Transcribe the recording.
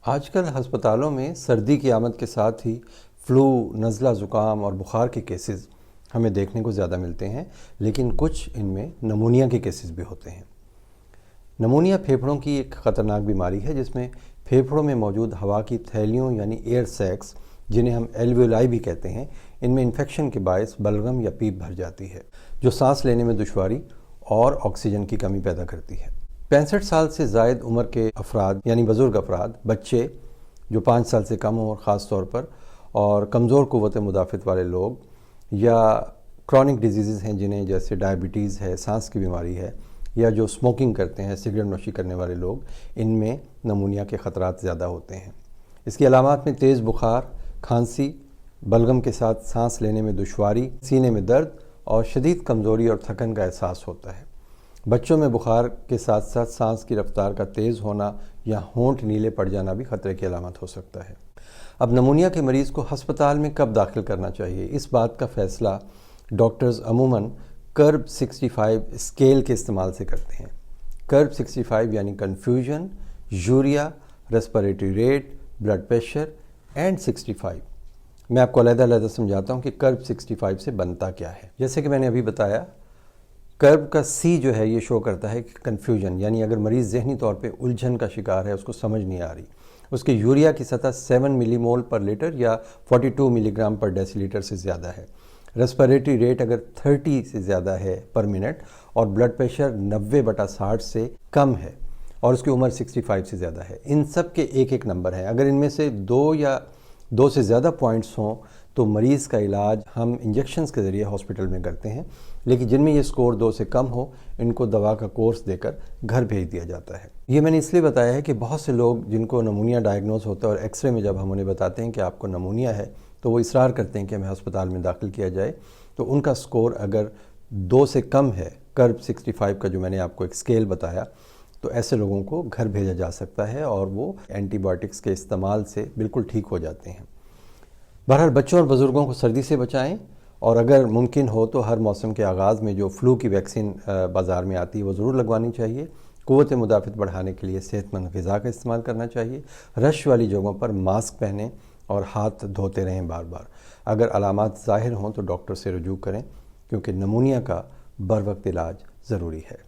آج کل ہسپتالوں میں سردی کی آمد کے ساتھ ہی فلو، نزلہ زکام اور بخار کے کیسز ہمیں دیکھنے کو زیادہ ملتے ہیں، لیکن کچھ ان میں نمونیا کے کیسز بھی ہوتے ہیں۔ نمونیا پھیپھڑوں کی ایک خطرناک بیماری ہے جس میں پھیپھڑوں میں موجود ہوا کی تھیلیوں یعنی ایئر سیکس، جنہیں ہم ایلویولائی بھی کہتے ہیں، ان میں انفیکشن کے باعث بلغم یا پیپ بھر جاتی ہے، جو سانس لینے میں دشواری اور آکسیجن کی کمی پیدا کرتی ہے۔ 65 سال سے زائد عمر کے افراد یعنی بزرگ افراد، بچے جو 5 سال سے کم عمر خاص طور پر، اور کمزور قوت مدافعت والے لوگ، یا کرونک ڈیزیزز ہیں جنہیں جیسے ڈائبٹیز ہے، سانس کی بیماری ہے، یا جو اسموکنگ کرتے ہیں، سگریٹ نوشی کرنے والے لوگ، ان میں نمونیا کے خطرات زیادہ ہوتے ہیں۔ اس کی علامات میں تیز بخار، کھانسی، بلغم کے ساتھ سانس لینے میں دشواری، سینے میں درد اور شدید کمزوری اور تھکن کا احساس ہوتا ہے۔ بچوں میں بخار کے ساتھ ساتھ سانس کی رفتار کا تیز ہونا یا ہونٹ نیلے پڑ جانا بھی خطرے کی علامت ہو سکتا ہے۔ اب نمونیا کے مریض کو ہسپتال میں کب داخل کرنا چاہیے، اس بات کا فیصلہ ڈاکٹرز عموماً کرب 65 اسکیل کے استعمال سے کرتے ہیں۔ کرب 65 یعنی confusion, urea, respiratory rate, blood pressure and 65۔ میں آپ کو علیحدہ علیحدہ سمجھاتا ہوں کہ کرب 65 سے بنتا کیا ہے۔ جیسے کہ میں نے ابھی بتایا، کرب کا سی جو ہے یہ شو کرتا ہے کہ کنفیوژن، یعنی اگر مریض ذہنی طور پہ الجھن کا شکار ہے، اس کو سمجھ نہیں آ رہی، اس کے یوریا کی سطح 7 ملی مول پر لیٹر یا 42 ملی گرام پر ڈیسی لیٹر سے زیادہ ہے، ریسپریٹری ریٹ اگر 30 سے زیادہ ہے پر منٹ، اور بلڈ پریشر 90/60 سے کم ہے، اور اس کی عمر 65 سے زیادہ ہے۔ ان سب کے ایک ایک نمبر ہیں۔ اگر ان میں سے دو سے زیادہ پوائنٹس ہوں تو مریض کا علاج ہم انجیکشنز کے ذریعے ہاسپٹل میں کرتے ہیں، لیکن جن میں یہ سکور 2 سے کم ہو، ان کو دوا کا کورس دے کر گھر بھیج دیا جاتا ہے۔ یہ میں نے اس لیے بتایا ہے کہ بہت سے لوگ جن کو نمونیا ڈائگنوز ہوتا ہے اور ایکس رے میں جب ہم انہیں بتاتے ہیں کہ آپ کو نمونیا ہے، تو وہ اصرار کرتے ہیں کہ ہمیں ہسپتال میں داخل کیا جائے، تو ان کا سکور اگر 2 سے کم ہے، کرب 65 کا جو میں نے آپ کو ایک اسکیل بتایا، تو ایسے لوگوں کو گھر بھیجا جا سکتا ہے اور وہ اینٹی بائیوٹکس کے استعمال سے بالکل ٹھیک ہو جاتے ہیں۔ بہرحال بچوں اور بزرگوں کو سردی سے بچائیں، اور اگر ممکن ہو تو ہر موسم کے آغاز میں جو فلو کی ویکسین بازار میں آتی ہے وہ ضرور لگوانی چاہیے۔ قوت مدافعت بڑھانے کے لیے صحت مند غذا کا استعمال کرنا چاہیے۔ رش والی جگہوں پر ماسک پہنیں اور ہاتھ دھوتے رہیں بار بار۔ اگر علامات ظاہر ہوں تو ڈاکٹر سے رجوع کریں، کیونکہ نمونیا کا بروقت علاج ضروری ہے۔